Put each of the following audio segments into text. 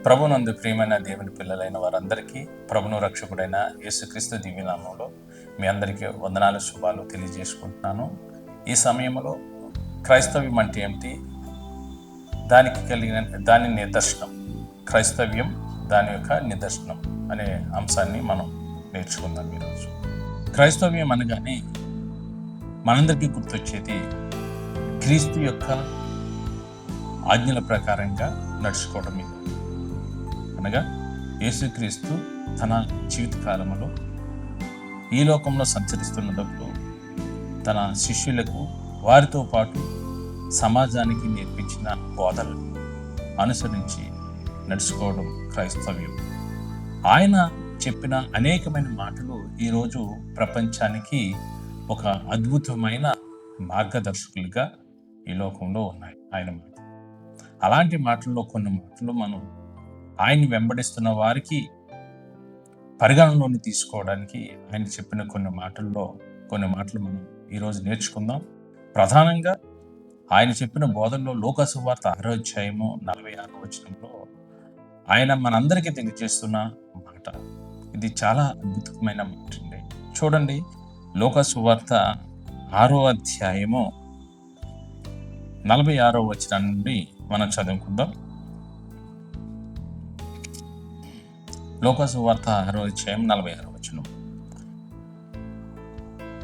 ప్రభునందు ప్రియమైన దేవుని పిల్లలైన వారందరికీ ప్రభును రక్షకుడైన యేసుక్రీస్తు దివ్యనామంలో మీ అందరికీ వందనాలు శుభాలు తెలియజేసుకుంటున్నాను. ఈ సమయంలో క్రైస్తవ్యం అంటే ఏమిటి, దానికి కలిగిన దాని నిదర్శనం, క్రైస్తవ్యం దాని యొక్క నిదర్శనం అనే అంశాన్ని మనం నేర్చుకుందాం ఈరోజు. క్రైస్తవ్యం అనగానే మనందరికీ గుర్తొచ్చేది క్రీస్తు యొక్క ఆజ్ఞల ప్రకారంగా నడుచుకోవడం. అనగా యేసుక్రీస్తు తన జీవిత కాలంలో ఈ లోకంలో సంచరిస్తున్నప్పుడు తన శిష్యులకు వారితో పాటు సమాజానికి నేర్పించిన బోధలను అనుసరించి నడుచుకోవడం క్రైస్తవ్యం. ఆయన చెప్పిన అనేకమైన మాటలు ఈరోజు ప్రపంచానికి ఒక అద్భుతమైన మార్గదర్శకులుగా ఈ లోకంలో ఉన్నాయి ఆయన మాట. అలాంటి మాటల్లో కొన్ని మాటలు మనం ఆయన్ని వెంబడిస్తున్న వారికి పరిగణనలోకి తీసుకోవడానికి ఆయన చెప్పిన కొన్ని మాటలు మనం ఈరోజు నేర్చుకుందాం. ప్రధానంగా ఆయన చెప్పిన బోధనలో లూకా సువార్త 6వ అధ్యాయము 46వ వచనంలో ఆయన మనందరికీ తెలియజేస్తున్న మాట. ఇది చాలా అద్భుతమైన మాట అండి. చూడండి, లూకా సువార్త 6వ అధ్యాయము 46వ వచనం నుండి మనం చదువుకుందాం. లూకా సువార్త 6వ అధ్యాయం 46వ వచనం.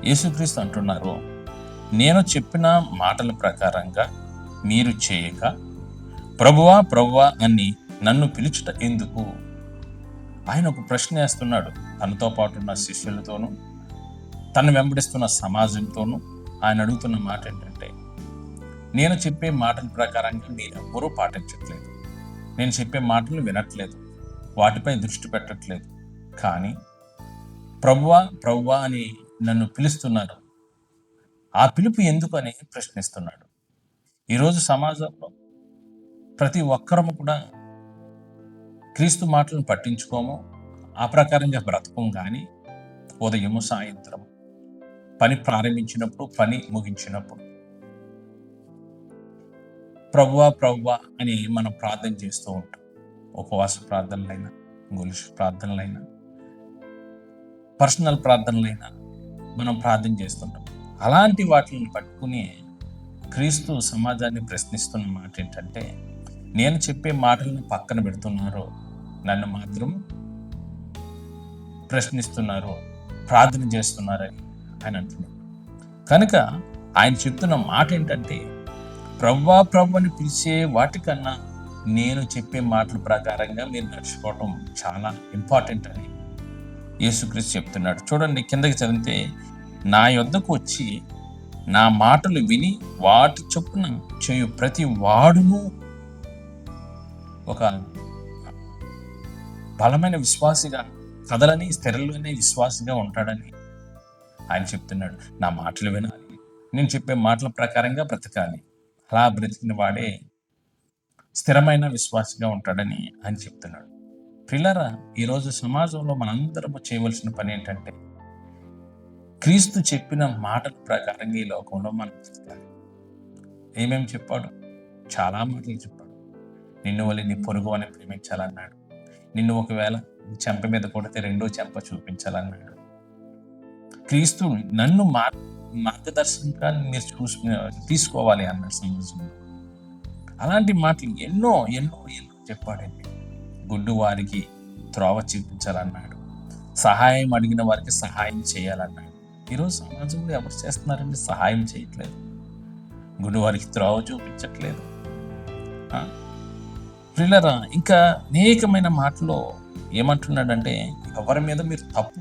యేసుక్రీస్తు అంటున్నారు, నేను చెప్పిన మాటల ప్రకారంగా మీరు చేయక ప్రభువా ప్రభువా అని నన్ను పిలుచుట ఎందుకు? ఆయన ఒక ప్రశ్న వేస్తున్నాడు. తనతో పాటు ఉన్న శిష్యులతోనూ తను వెంబడిస్తున్న సమాజంతోనూ ఆయన అడుగుతున్న మాట ఏంటంటే, నేను చెప్పే మాటల ప్రకారంగా మీరు ఎవ్వరూ పాటించట్లేదు, నేను చెప్పే మాటలు వినట్లేదు, వాటిపై దృష్టి పెట్టట్లేదు, కానీ ప్రభువా ప్రభువా అని నన్ను పిలుస్తున్నారు. ఆ పిలుపు ఎందుకు అని ప్రశ్నిస్తున్నాడు. ఈరోజు సమాజంలో ప్రతి ఒక్కరము కూడా క్రీస్తు మాటలను పట్టించుకోము, ఆ ప్రకారంగా బ్రతకం. కానీ ఉదయము సాయంత్రం పని ప్రారంభించినప్పుడు, పని ముగించినప్పుడు ప్రభువా ప్రభువా అని మనం ప్రార్థన చేస్తూ ఉంటాం. ఉపవాస ప్రార్థనలైనా, గొలుసు ప్రార్థనలైనా, పర్సనల్ ప్రార్థనలైనా మనం ప్రార్థన చేస్తుంటాం. అలాంటి వాటిని పట్టుకుని క్రీస్తు సమాజాన్ని ప్రశ్నిస్తున్న మాట ఏంటంటే, నేను చెప్పే మాటలను పక్కన పెడుతున్నారు, నన్ను మాత్రం ప్రశ్నిస్తున్నారు, ప్రార్థన చేస్తున్నారని ఆయన అంటున్నారు. కనుక ఆయన చెప్తున్న మాట ఏంటంటే, ప్రభువా ప్రభు అని పిలిచే వాటికన్నా నేను చెప్పే మాటల ప్రకారంగా మీరు నడుచుకోవటం చాలా ఇంపార్టెంట్ అని యేసుక్రీస్తు చెప్తున్నాడు. చూడండి, కిందకి చదివితే, నా యొద్దకు వచ్చి నా మాటలు విని వాటి చొప్పున చేయు ప్రతి వాడును ఒక బలమైన విశ్వాసిగా, కదలని స్థిరలోనే విశ్వాసిగా ఉంటాడని ఆయన చెప్తున్నాడు. నా మాటలు వినాలి, నేను చెప్పే మాటల ప్రకారంగా బ్రతకాలి. అలా బ్రతికిన వాడే స్థిరమైన విశ్వాసగా ఉంటాడని ఆయన చెప్తున్నాడు. ప్రియులారా, ఈరోజు సమాజంలో మనందరము చేయవలసిన పని ఏంటంటే, క్రీస్తు చెప్పిన మాటల ప్రకారంగా ఈ లోకంలో మనం బ్రతకాలి. ఏమేమి చెప్పాడు? చాలా మాటలు చెప్పాడు. నిన్ను వలె నీ పొరుగు అని ప్రేమించాలన్నాడు. నిన్ను ఒకవేళ చెంప మీద కొడితే రెండో చెంప చూపించాలన్నాడు. క్రీస్తు నన్ను మార్గదర్శకంగా మీరు తీసుకోవాలి అన్నాడు సమాజంలో. అలాంటి మాటలు ఎన్నో ఎన్నో ఎన్నో చెప్పాడండి. గుడ్డు వారికి త్రోవ చూపించాలన్నాడు, సహాయం అడిగిన వారికి సహాయం చేయాలన్నాడు. ఈరోజు సమాజంలో ఎవరు చేస్తున్నారండి? సహాయం చేయట్లేదు, గుడ్డు వారికి త్రోవ చూపించట్లేదు. ప్రియులారా, ఇంకా అనేకమైన మాటలో ఏమంటున్నాడంటే, ఎవరి మీద మీరు తప్పు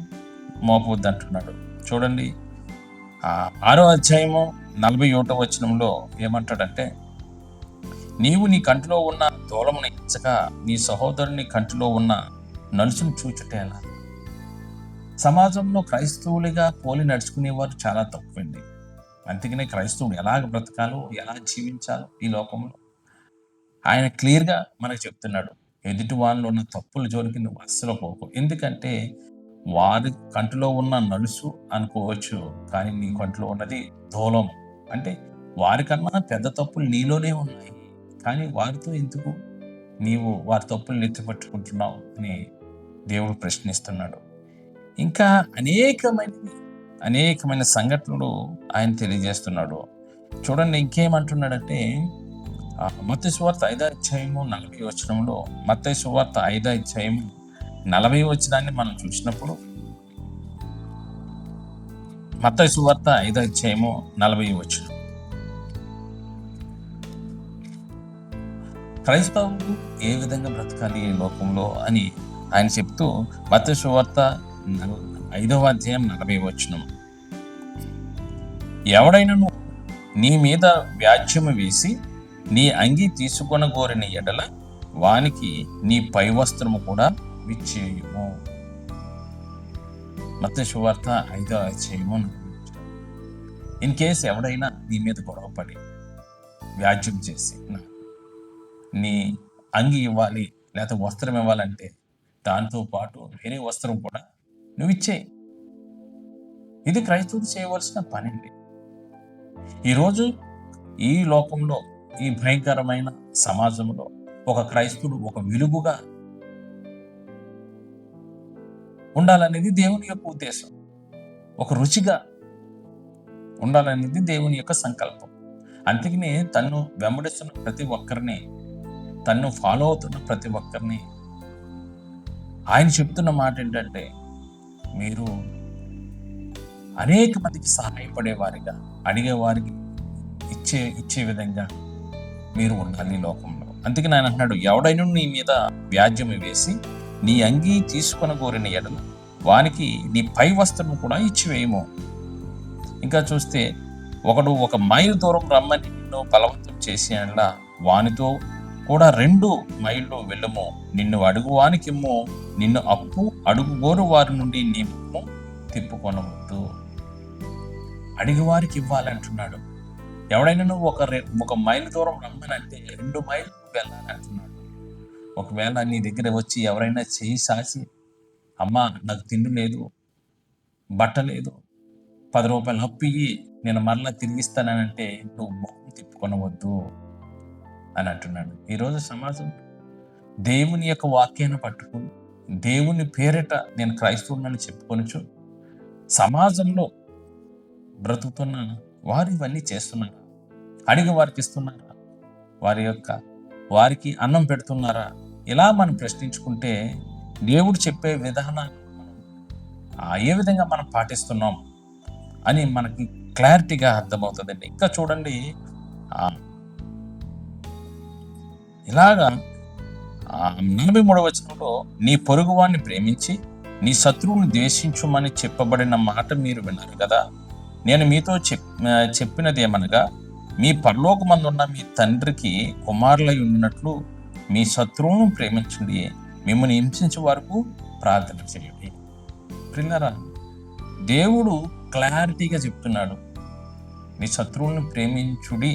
మోపవద్దు అంటున్నాడు. చూడండి, 6వ అధ్యాయము 41వ వచనంలో ఏమంటాడంటే, నీవు నీ కంటిలో ఉన్న దూలమును ఎంచక నీ సహోదరుని కంటిలో ఉన్న నలుసును చూచుటేలా? సమాజంలో క్రైస్తవులుగా పోలి నడుచుకునేవారు చాలా తక్కువండి. అందుకనే క్రైస్తవుడు ఎలాగ బ్రతకాలో, ఎలా జీవించాలో ఈ లోకంలో ఆయన క్లియర్గా మనకు చెప్తున్నాడు. ఎదుటి వాళ్ళలో ఉన్న తప్పుల జోలికి నువ్వు అస్సలు పోకు. ఎందుకంటే వారి కంటిలో ఉన్న నలుసు అనుకోవచ్చు, కానీ నీ కంటిలో ఉన్నది దూలం. అంటే వారికన్నా పెద్ద తప్పులు నీలోనే ఉన్నాయి, కానీ వారితో ఎందుకు నీవు వారి తప్పులను ఎత్తిపట్టుకుంటున్నావు అని దేవుడు ప్రశ్నిస్తున్నాడు. ఇంకా అనేకమైన సంఘటనలు ఆయన తెలియజేస్తున్నాడు. చూడండి ఇంకేమంటున్నాడంటే మత్తయి సువార్త 5వ అధ్యాయము 40వ వచనంలో, మత్తయి సువార్త 5వ అధ్యాయము 40వ వచనాన్ని మనం చూసినప్పుడు, మత్తయి సువార్త 5వ అధ్యాయము 40వ వచనం, క్రైస్తవులు ఏ విధంగా బ్రతకాలి ఈ లోకంలో అని ఆయన చెప్తూ, మత్తయి సువార్త 5వ అధ్యాయం 40వ వచనం, ఎవడైనను నీ మీద వ్యాజ్యము వేసి నీ అంగీ తీసుకొనగోరిన ఎడల వానికి నీ పై వస్త్రము కూడా విచ్చేయుము. మత్తయి సువార్త 5వ అధ్యాయము 40వ వచనం. ఇన్ కేస్ ఎవడైనా నీ మీద గొడవపడి వ్యాజ్యం చేసి నీ అంగి ఇవ్వాలి లేకపోతే వస్త్రం ఇవ్వాలంటే దాంతో పాటు వేరే వస్త్రం కూడా నువ్వు ఇచ్చేయి. ఇది క్రైస్తవుడు చేయవలసిన పని అండి. ఈరోజు ఈ లోకంలో, ఈ భయంకరమైన సమాజంలో ఒక క్రైస్తవుడు ఒక వెలుగుగా ఉండాలనేది దేవుని యొక్క ఉద్దేశం. ఒక రుచిగా ఉండాలనేది దేవుని యొక్క సంకల్పం. అందుకనే తన్ను వెంబడిస్తున్న ప్రతి ఒక్కరిని, తన్ను ఫాలో అవుతున్న ప్రతి ఒక్కరిని ఆయన చెప్తున్న మాట ఏంటంటే, మీరు అనేక మందికి సహాయపడేవారిగా, అడిగేవారికి ఇచ్చే విధంగా మీరు ఉండాలి లోకంలో. అందుకని ఆయన అంటున్నాడు, ఎవడైనా నీ మీద వ్యాజ్యము వేసి నీ అంగీ తీసుకొని కోరిన ఎడల వానికి నీ పై వస్త్రము కూడా ఇచ్చివేయము. ఇంకా చూస్తే, ఒకడు 1 మైలు దూరం రమ్మని నిన్ను బలవంతం చేసి ఎడల వానితో కూడా 2 మైళ్ళు వెళ్ళము. నిన్ను అడుగువానికిమ్ము, నిన్ను అప్పు అడుగుగోరు వారి నుండి నీ ముఖము తిప్పుకొనవద్దు. అడిగివారికి ఇవ్వాలంటున్నాడు. ఎవడైనా నువ్వు 1 మైలు దూరం రమ్మనంటే 2 మైళ్ళు వెళ్ళాలంటున్నాడు. ఒకవేళ నీ దగ్గర వచ్చి ఎవరైనా చేయి సాచి, అమ్మా నాకు తిండి లేదు, బట్ట లేదు, 10 రూపాయలు అప్పు ఇయ్యి, నేను మరలా తిరిగిస్తానంటే నువ్వు ముఖం తిప్పుకొనవద్దు అని అంటున్నాడు. ఈరోజు సమాజం దేవుని యొక్క వాక్యాన్ని పట్టుకుని, దేవుని పేరిట నేను క్రైస్తవునని చెప్పుకొనొచ్చు సమాజంలో బ్రతుకుతున్న వారు ఇవన్నీ చేస్తున్నారా? అడిగి వారికి ఇస్తున్నారా? వారికి అన్నం పెడుతున్నారా? ఇలా మనం ప్రశ్నించుకుంటే దేవుడు చెప్పే విధానాన్ని ఏ విధంగా మనం పాటిస్తున్నాం అని మనకి క్లారిటీగా అర్థమవుతుందండి. ఇంకా చూడండి, ఇలాగా 43వ వచనంలో, నీ పొరుగువాన్ని ప్రేమించి నీ శత్రువుని ద్వేషించుమని చెప్పబడిన మాట మీరు విన్నారు కదా. నేను మీతో చెప్పినది ఏమనగా, మీ పరలోకమందున్న మీ తండ్రికి కుమారులై ఉన్నట్లు మీ శత్రువును ప్రేమించండి, మిమ్మల్ని హింసించే వరకు ప్రార్థన చేయండి. ప్రియులారా, దేవుడు క్లారిటీగా చెప్తున్నాడు, నీ శత్రువులను ప్రేమించుడి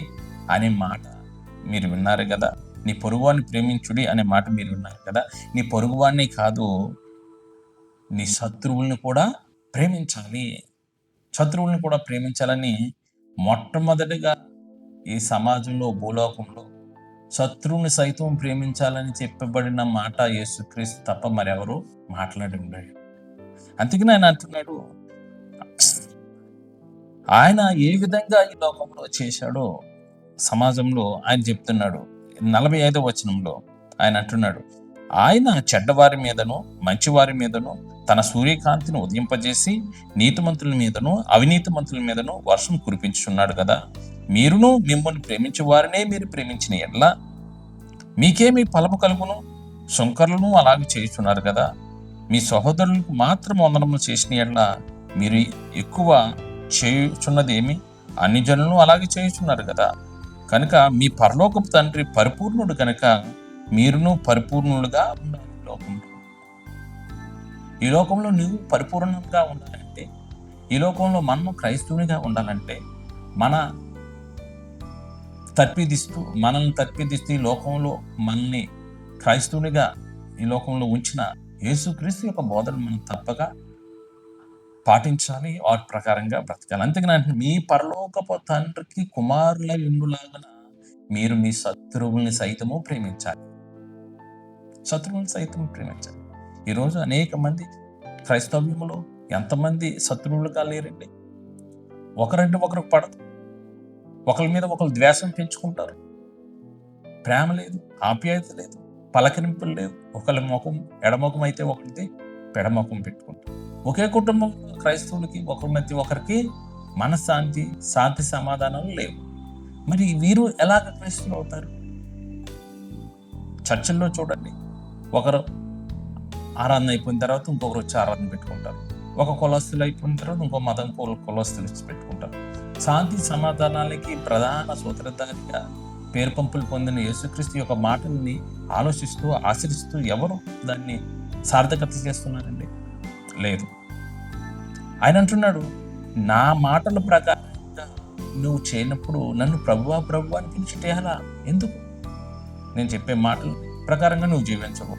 అనే మాట మీరు విన్నారు కదా. నీ పొరుగువాన్ని ప్రేమించుడి అనే మాట మీరు విన్నారు కదా. నీ పొరుగువాన్ని కాదు, నీ శత్రువుల్ని కూడా ప్రేమించాలి. శత్రువుల్ని కూడా ప్రేమించాలని మొట్టమొదటిగా ఈ సమాజంలో, భూలోకంలో శత్రువుని సైతం ప్రేమించాలని చెప్పబడిన మాట యేసుక్రీస్తు తప్ప మరెవరు మాట్లాడి ఉండడు. అందుకని ఆయన అంటున్నాడు, ఆయన ఏ విధంగా ఈ లోకంలో చేశాడో సమాజంలో ఆయన చెప్తున్నాడు. 45వ వచనంలో ఆయన అంటున్నాడు, ఆయన చెడ్డవారి మీదను మంచివారి మీదను తన సూర్యకాంతిని ఉదయింపజేసి నీతిమంతుల మీదను అవినీతిమంతుల మీదను వర్షం కురిపించుచున్నాడు కదా. మీరును మిమ్మల్ని ప్రేమించే వారినే మీరు ప్రేమించిన ఎడ్ల మీకేమి ఫలము కలుగును? శంకరులను అలాగే చేయుచున్నారు కదా. మీ సహోదరులకు మాత్రం వందనములు చేసిన ఎడ్ల మీరు ఎక్కువ చేయుచున్నది ఏమి? అన్ని జనులను అలాగే చేయుచున్నారు కదా. కనుక మీ పరలోకపు తండ్రి పరిపూర్ణుడు కనుక మీరును పరిపూర్ణులుగా ఉండాలి. ఈ లోకంలో నువ్వు పరిపూర్ణంగా ఉండాలంటే, ఈ లోకంలో మనం క్రైస్తవునిగా ఉండాలంటే, మనల్ని తర్పిదిస్తూ ఈ లోకంలో మనల్ని క్రైస్తవునిగా ఈ లోకంలో ఉంచిన యేసుక్రీస్తు యొక్క బోధన మనం తప్పక పాటించాలి, వాటి ప్రకారంగా బ్రతకాలి. అంతేగాని మీ పరలోకపు తండ్రికి కుమారులై ఉండులాగా మీరు మీ శత్రువుల్ని సైతము ప్రేమించాలి. శత్రువులను సైతం ప్రేమించాలి. ఈరోజు అనేక మంది క్రైస్తవ్యంలో ఎంతమంది శత్రువులుగా లేరండి. ఒకరంటే ఒకరికి పడదు, ఒకరి మీద ఒకరు ద్వేషం పెంచుకుంటారు, ప్రేమ లేదు, ఆప్యాయత లేదు, పలకరింపులు లేవు. ఒకరి ముఖం ఎడముఖం అయితే ఒకరిది పెడముఖం పెట్టుకుంటారు. ఒకే కుటుంబంలో క్రైస్తవులకి ఒకరి మధ్య ఒకరికి మనశ్శాంతి, శాంతి సమాధానాలు లేవు. మరి వీరు ఎలాగ క్రైస్తవులు అవుతారు? చర్చిల్లో చూడండి, ఒకరు ఆరాధన అయిపోయిన తర్వాత ఇంకొకరు వచ్చి ఆరాధన పెట్టుకుంటారు. ఒక కులస్తులు అయిపోయిన తర్వాత ఇంకో మతం కులస్తులు వచ్చి పెట్టుకుంటారు. శాంతి సమాధానాలకి ప్రధాన సూత్రధారిగా పేరు పంపులు పొందిన యేసుక్రీస్తు యొక్క మాటల్ని ఆలోచిస్తూ ఆచరిస్తూ ఎవరు దాన్ని సార్థకత చేస్తున్నారండి? లేదు. ఆయన అంటున్నాడు, నా మాటల ప్రకారంగా నువ్వు చేయనప్పుడు నన్ను ప్రభువా ప్రభువా అని పిలిచితే అలా ఎందుకు? నేను చెప్పే మాటల ప్రకారంగా నువ్వు జీవించవు,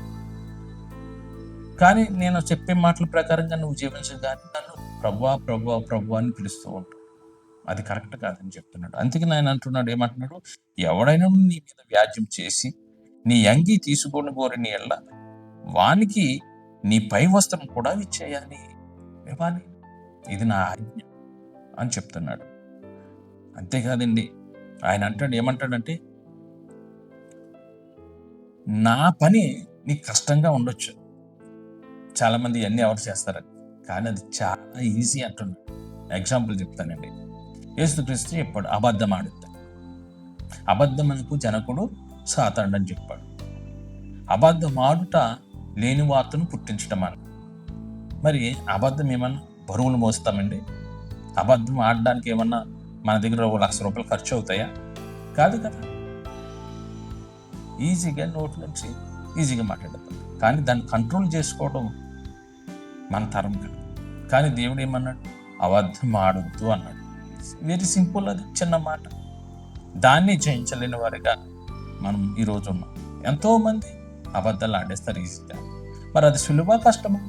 కానీ నేను చెప్పే మాటల ప్రకారంగా నువ్వు జీవించవు, కానీ నన్ను ప్రభువా ప్రభువా ప్రభువా అని పిలుస్తూ ఉంటావు. అది కరెక్ట్ కాదని చెప్తున్నాడు. అందుకే ఆయన అంటున్నాడు, ఏమంటున్నాడు? ఎవడైనా నీ మీద వ్యాజ్యం చేసి నీ అంగీ తీసుకొని కోరిని ఎళ్ళ వానికి నీ పై వస్త్రం కూడా ఇచ్చేయాలి, ఇవ్వాలి. ఇది నా ఆజ్ఞ అని చెప్తున్నాడు. అంతేకాదండి, ఆయన అంటాడు, ఏమంటాడంటే, నా పని నీకు కష్టంగా ఉండొచ్చు, చాలా మంది ఇవన్నీ ఎవరు చేస్తారని, కానీ అది చాలా ఈజీ అంటున్నాడు. ఎగ్జాంపుల్ చెప్తానండి. యేసుక్రీస్తు చెప్పాడు, అబద్ధం ఆడుతాడు. అబద్ధమునకు జనకుడు సాతానుడు అని చెప్పాడు. అబద్ధం ఆడుట లేని వార్తను పుట్టించడం అని. మరి అబద్ధం ఏమన్నా బరువులు మోస్తామండి? అబద్ధం ఆడడానికి ఏమన్నా మన దగ్గర ₹1,00,000 ఖర్చు అవుతాయా? కాదు కదా. ఈజీగా నోటి నుంచి ఈజీగా మాట్లాడతాం, కానీ దాన్ని కంట్రోల్ చేసుకోవడం మన తరం కదా. కానీ దేవుడు ఏమన్నాడు? అబద్ధం ఆడొద్దు అన్నాడు. వెరీ సింపుల్, అది చిన్న మాట. దాన్ని జయించలేని వారిగా మనం ఈరోజు ఉన్నాం. ఎంతోమంది అబద్ధాలు ఆడేస్తారు ఈజీగా. మరి అది సులువా కష్టమా?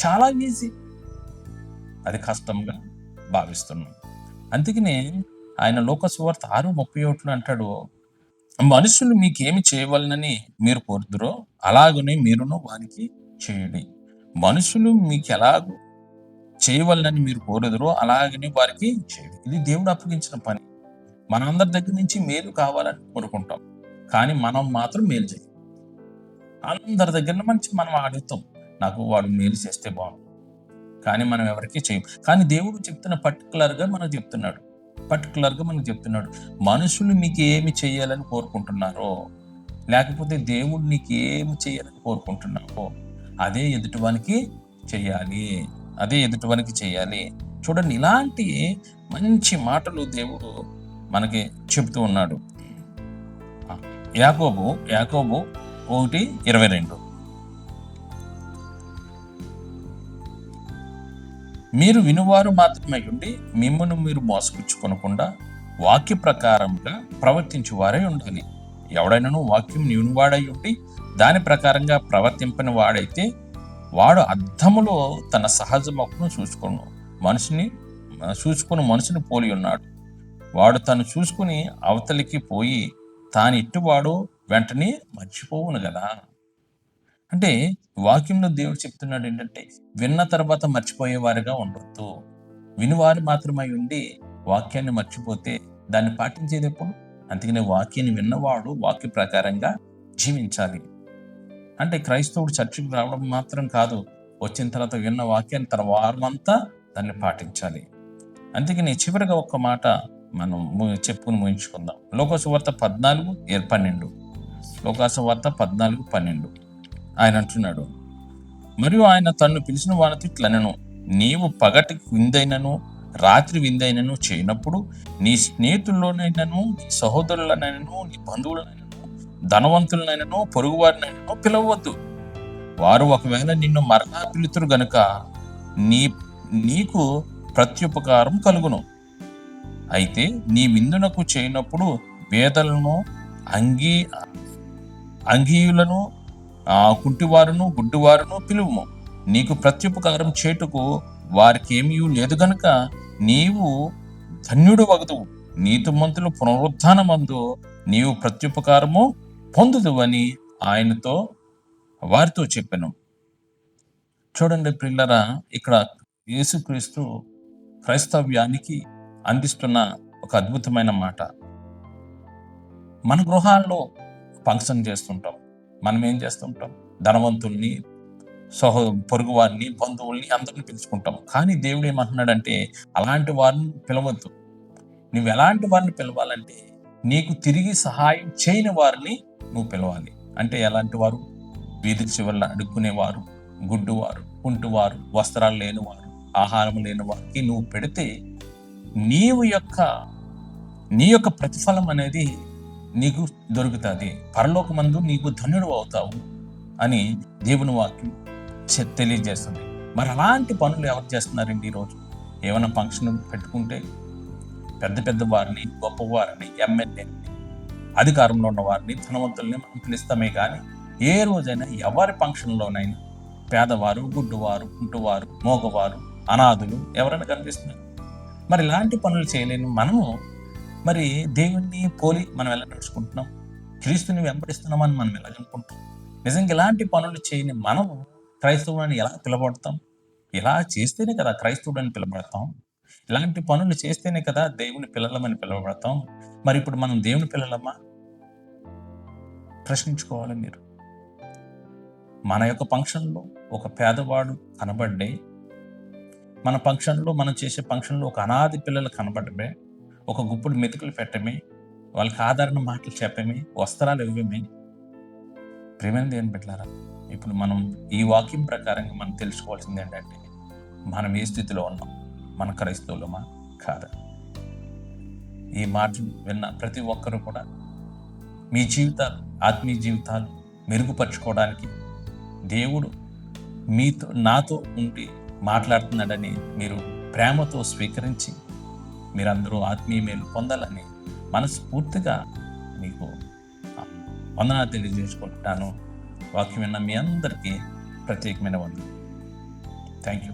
చాలా ఈజీ. అది కష్టంగా భావిస్తున్నాం. అందుకనే ఆయన లోక సువార్త 6:31 అంటాడు, మనుషులు మీకేమి చేయవలనని మీరు కోరుదురో అలాగనే మీరును వారికి చేయండి. మనుషులు మీకు ఎలాగో చేయవలనని మీరు కోరుదురో అలాగనే వారికి చేయండి. ఇది దేవుడు అప్పగించిన పని. మనందరి దగ్గర నుంచి మేలు కావాలని కోరుకుంటాం, కానీ మనం మాత్రం మేలు చేయం. అందరి దగ్గర నుంచి మనం అడుగుతాం, నాకు వాడు మేలు చేస్తే బాగుంది, కానీ మనం ఎవరికి చేయం. కానీ దేవుడు చెప్తున్న పర్టికులర్గా మనకు చెప్తున్నాడు, మనుషులు మీకు ఏమి చేయాలని కోరుకుంటున్నారో, లేకపోతే దేవుడు నీకు ఏమి చేయాలని కోరుకుంటున్నావో అదే ఎదుటివానికి చేయాలి. చూడండి, ఇలాంటి మంచి మాటలు దేవుడు మనకి చెబుతూ ఉన్నాడు. యాకోబు 1:22, మీరు వినువారు మాత్రమే ఉండి మిమ్మల్ని మీరు మోసపుచ్చుకొనకుండా వాక్య ప్రకారంగా ప్రవర్తించువారై ఉండాలి. ఎవడైనాను వాక్యం వినువాడై ఉండి దాని ప్రకారంగా ప్రవర్తింపని వాడైతే వాడు అద్దములో తన సహజ మొక్కను చూసుకుని మనుషుని పోలి ఉన్నాడు. వాడు తను చూసుకుని అవతలికి పోయి తాను ఇట్టువాడు వెంటనే మర్చిపోవును కదా. అంటే వాక్యంలో దేవుడు చెప్తున్నాడు ఏంటంటే, విన్న తర్వాత మర్చిపోయేవారుగా ఉండొద్దు. వినువారు మాత్రమై ఉండి వాక్యాన్ని మర్చిపోతే దాన్ని పాటించేది ఎప్పుడు? అందుకనే వాక్యాన్ని విన్నవాడు వాక్య ప్రకారంగా జీవించాలి. అంటే క్రైస్తవుడు చర్చికి రావడం మాత్రం కాదు, వచ్చిన తర్వాత విన్న వాక్యాన్ని తన వారమంతా దాన్ని పాటించాలి. అందుకని చివరిగా ఒక్క మాట మనం చెప్పుకుని ముగించుకుందాం. లోకసువార్త 14:12. లోకసువార్త 14:12 ఆయన అంటున్నాడు, మరియు ఆయన తన్ను పిలిచిన వానితో ఇట్లనెను, నీవు పగటి విందైనను రాత్రి విందైనను చేయనప్పుడు నీ స్నేహితుల్లోనైనను నీ సహోదరులనైనను నీ బంధువులనైనను ధనవంతులనైనను పొరుగువారినైనను పిలవద్దు. వారు ఒకవేళ నిన్ను మరలా పిలుతురు గనుక నీకు ప్రత్యుపకారం కలుగును. అయితే నీ విందునకు చేయనప్పుడు వేదలను అంగీయులను కుంటివారును గుడ్డివారును పిలువుము. నీకు ప్రత్యుపకారం చేటుకు వారికేమీ లేదు గనుక నీవు ధన్యుడు వగదువు. నీతిమంతుల పునరుత్థానమందు నీవు ప్రత్యుపకారము పొందుదువని ఆయనతో వారితో చెప్పెను. చూడండి ప్రియులారా, ఇక్కడ యేసుక్రీస్తు క్రైస్తవ్యానికి అందిస్తున్న ఒక అద్భుతమైన మాట. మన గృహాల్లో ఫంక్షన్ చేస్తుంటాం. మనం ఏం చేస్తుంటాం? ధనవంతుల్ని, పొరుగు వారిని, బంధువుల్ని అందరిని పిలుచుకుంటాం. కానీ దేవుడు ఏమంటున్నాడంటే, అలాంటి వారిని పిలవద్దు. నువ్వు ఎలాంటి వారిని పిలవాలంటే, నీకు తిరిగి సహాయం చేయని వారిని నువ్వు పిలవాలి. అంటే ఎలాంటి వారు? వీధి చివరన అడుక్కునేవారు, గుడ్డువారు, కుంటువారు, వస్త్రాలు లేనివారు, ఆహారం లేని వారికి నువ్వు పెడితే నీ యొక్క ప్రతిఫలం అనేది నీకు దొరుకుతుంది. పరలోకమందు నీకు ధన్యుడు అవుతావు అని దేవుని వాక్యం తెలియజేస్తుంది. మరి అలాంటి పనులు ఎవరు చేస్తున్నారండి ఈరోజు? ఏమైనా ఫంక్షన్ పెట్టుకుంటే పెద్ద పెద్ద వారిని, గొప్పవారిని, ఎమ్మెల్యేని, అధికారంలో ఉన్న వారిని, ధనవంతుల్ని మనం పిలుస్తామే కానీ ఏ రోజైనా ఎవరి ఫంక్షన్లోనైనా పేదవారు, గుడ్డువారు, కుంటువారు, మోగవారు, అనాథులు ఎవరైనా కనిపిస్తున్నారు. మరి ఇలాంటి పనులు చేయలేని మనము మరి దేవుణ్ణి పోలి మనం ఎలా నడుచుకుంటున్నాం? క్రీస్తుని వెంబడిస్తున్నామని మనం ఎలా అనుకుంటాం? నిజంగా ఇలాంటి పనులు చేయని మనము క్రైస్తవుని ఎలా పిలబడతాం? ఇలా చేస్తేనే కదా క్రైస్తవుడని పిలబడతాం. ఇలాంటి పనులు చేస్తేనే కదా దేవుని పిల్లలమని పిలవబడతాం. మరి ఇప్పుడు మనం దేవుని పిల్లలమా? ప్రశ్నించుకోవాలి మీరు. మన యొక్క ఫంక్షన్లో ఒక పేదవాడు కనబడ్డే, మన ఫంక్షన్లో మనం చేసే ఫంక్షన్లో ఒక అనాథి పిల్లలు కనబడమే, ఒక గుప్పుడు మెతుకులు పెట్టమే, వాళ్ళకి ఆదరణ మాటలు చెప్పమే, వస్త్రాలు ఇవ్వమే. ప్రేమైన దేవుని బిడ్డలారా, ఇప్పుడు మనం ఈ వాక్యం ప్రకారంగా మనం తెలుసుకోవాల్సింది ఏంటంటే, మనం ఏ స్థితిలో ఉన్నాం? మన క్రైస్తవులమా కాదా? ఈ మాటలు విన్న ప్రతి ఒక్కరూ కూడా మీ జీవితాలు, ఆత్మీయ జీవితాలు మెరుగుపరుచుకోవడానికి దేవుడు నాతో ఉండి మాట్లాడుతున్నాడని మీరు ప్రేమతో స్వీకరించి మీరందరూ ఆత్మీయ మేలు పొందాలని మనస్ఫూర్తిగా మీకు వందనాలు తెలియజేసుకుంటాను. వాక్యం విన్న మీ అందరికీ ప్రత్యేకమైన వందనాలు. Thank you.